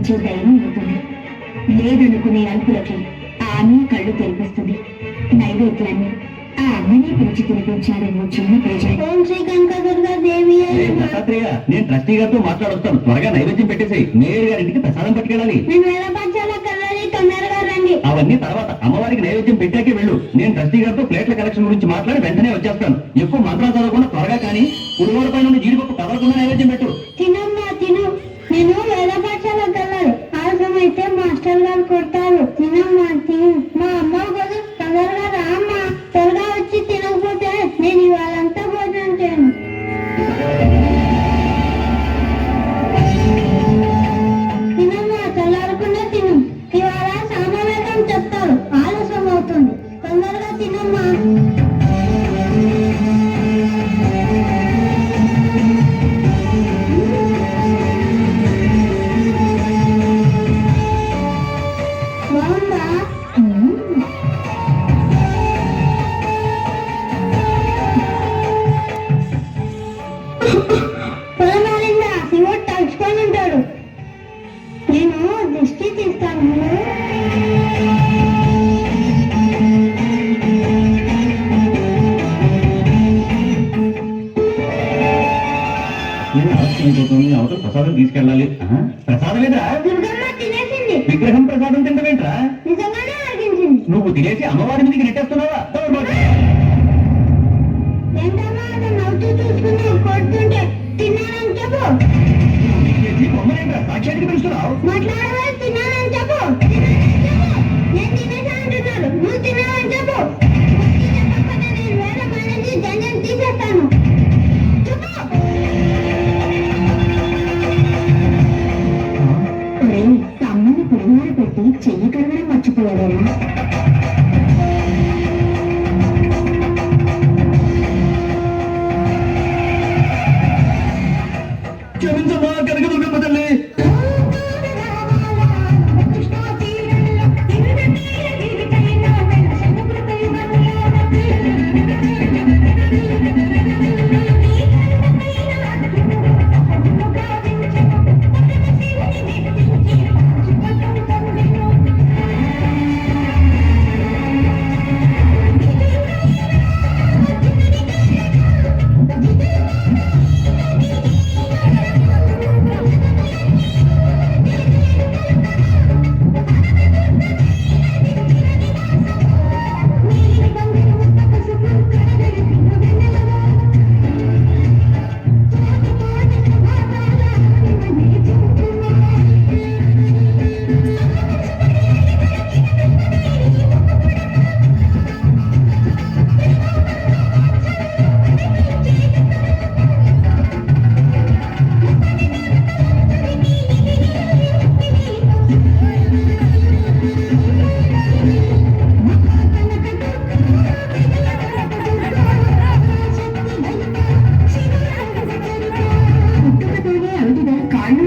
పెంచే ధైర్యం అవుతుంది. లేదనుకునే అల్పులకి ఆ అమ్మ కళ్ళు తెరిపిస్తుంది. నైవేద్యాన్ని ఆ అమ్మనే పిలిచి తినిపించాడు ఓ చిన్న పూజ. ఓం శ్రీ కనకదుర్గా దేవి. నేను ట్రస్టీ గారితో మాట్లాడొస్తాను. త్వరగా నైవేద్యం పెట్టేసి మేయర్ గారింటికి ప్రసాదం పట్టుకెళ్ళాలి. నేను వేలపక్షాలకు వెళ్ళాలి, తొందరగా రండి. అవన్నీ తర్వాత అమ్మవారికి నైవేద్యం పెట్టాకే వెళ్ళు. నేను ట్రస్టీ గారితో ప్లేట్ల కలెక్షన్ గురించి మాట్లాడి వెంటనే వచ్చేస్తాను. ఎక్కువ మంత్రాలు చదవకుండా త్వరగా కానీ పులిహోర పైన జీడిపప్పు కదలకుండా నైవేద్యం పెట్టు. తినమ్మా తిను. నేను వేలపక్షాలకు వెళ్ళాలి. ఆలస్యం అయితే మాస్టర్ గారు కొడతారు. తినమ్మా తిను. మా అమ్మ కోసం తొందరగా రామ్మా. త్వరగా వచ్చి తినకపోతే నేను ఇవాళంతా భోజనం చేయను. తినమ్మా, చల్లారకుండా తిను. ఇవాళ సామవేదం చెప్తారు. ఆలస్యం అవుతుంది. తొందరగా తినమ్మా. బాగుందా? పొలమాలిందా శివుడు తలుచుకొని ఉంటాడు. నేను దృష్టి తీస్తాను. అవతల ప్రసాదం తీసుకెళ్ళాలి. ప్రసాదం లేదా? దుర్గమ్మ తినేసింది. విగ్రహం ప్రసాదం తింటవేంట్రా? నిజంగానే అడిగించింది. నువ్వు తినేసి అమ్మవారి మీదకి నెట్టేస్తున్నావా? ఏంటమ్మా అతను నవ్వుతూ చూసుకుని కొడుతుంటే తిన్నానని చెప్పు. సాక్షానికి పిలుస్తున్నావు. మాట్లాడవే, తిన్నానని చెప్పు. నేను తినేసా అంటున్నాడు. నువ్వు తిన్నావని చెప్పు. చెప్పకపోతే నేను వేరే మేనేజీ జంజం తీసేస్తాను. చెప్పు. అమ్మని పులిహోర పెట్టి చెయ్యి కడగడం మర్చిపోయాడేమో. క్షమించమ్మా కనకదుర్గమ్మ తల్లి.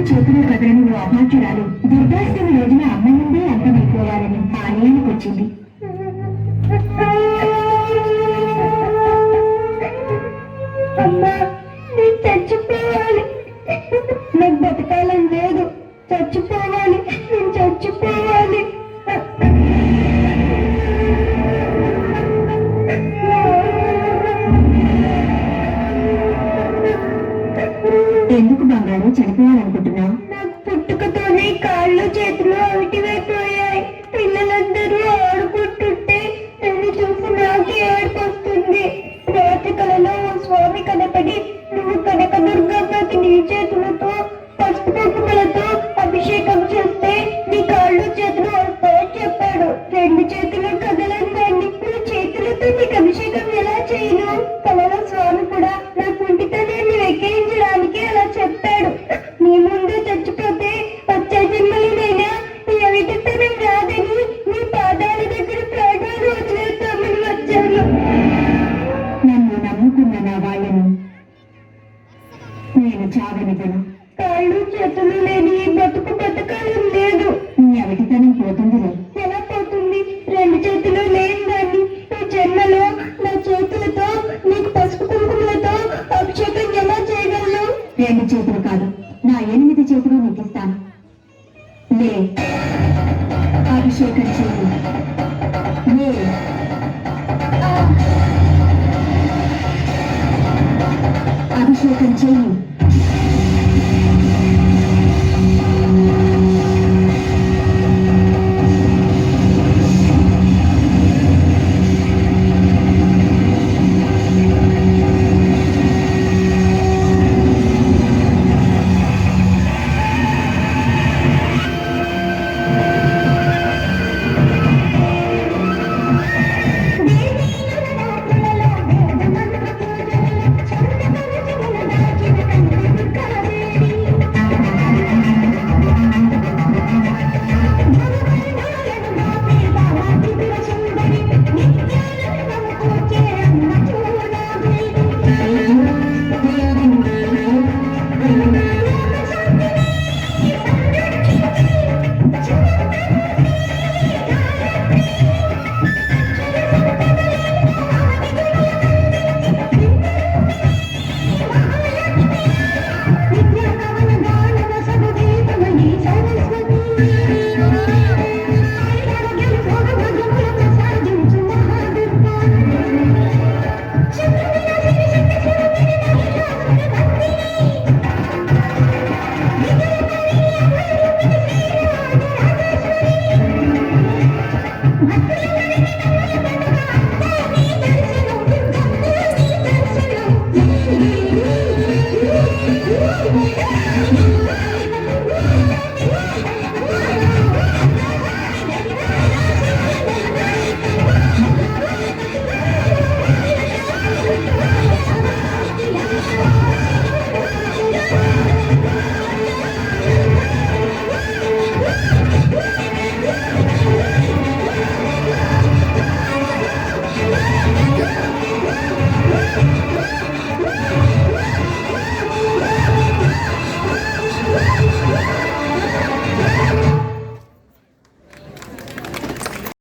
చేతులు కదలని ఓ అభాగ్యురాలు దుర్గాష్టమి రోజున అమ్మ నుండే అంతమైపోవాలని ఆలయానికి వచ్చింది. అమ్మా, నేను చచ్చిపోవాలి. నాకు బతకాలని లేదు. చచ్చిపోవాలి. నేను చచ్చిపోవాలి. ఎందుకు బంగారు చనిపోవాలనుకుంటున్నావు? నాకు పుట్టుకతోనే కాళ్ళు చేతులు అవిటివైపోయాయి. పిల్లలందరూ ఆడుకుంటుంటే నన్ను చూసి నాకు ఏడుపొస్తుంది. రాత్రి కలలో ఓ స్వామి కనపడి, నువ్వు కనకదుర్గమ్మకి నీ చేతులతో పసుపు కుంకుమలతో అభిషేకం చేస్తే నీ కాళ్ళు చేతులు వస్తాయని చెప్పాడు. రెండు చేతులు కదలని దాన్ని నువ్వు చేతులతో నీకు అభిషేకం ఎలా చేయను? కలలో స్వామి కూడా నా కుంటితనాన్ని వెక్కిరించడానికి అలా చెప్పాడు. నీ ముందు చచ్చిపోతే వచ్చే జన్మలోనైనా నీ అవిటితనం రాదని నీ పాదాల దగ్గర ప్రాణాలు వదిలేస్తామని వచ్చాను. నన్ను నమ్ముకున్న నా వాళ్ళని నేను చావనివ్వను. కాళ్ళు చేతులు లేని ఈ బతుకు బతకాలం లేదు. నీ అవిటితనం పోతుందిలే. ఎలా పోతుంది? రెండు చేతులు లేని దాన్ని ఈ జన్మలో నా చేతులతో నీకు పసుపు కుంకుమలతో అభిషేకం ఎలా చేయగలను? రెండు చేతులు కాదు, నా 8 చేతులు నీకు ఇస్తాను. లే, అభిషేకం చెయ్యి. లే. అభిషేకం చెయ్యి.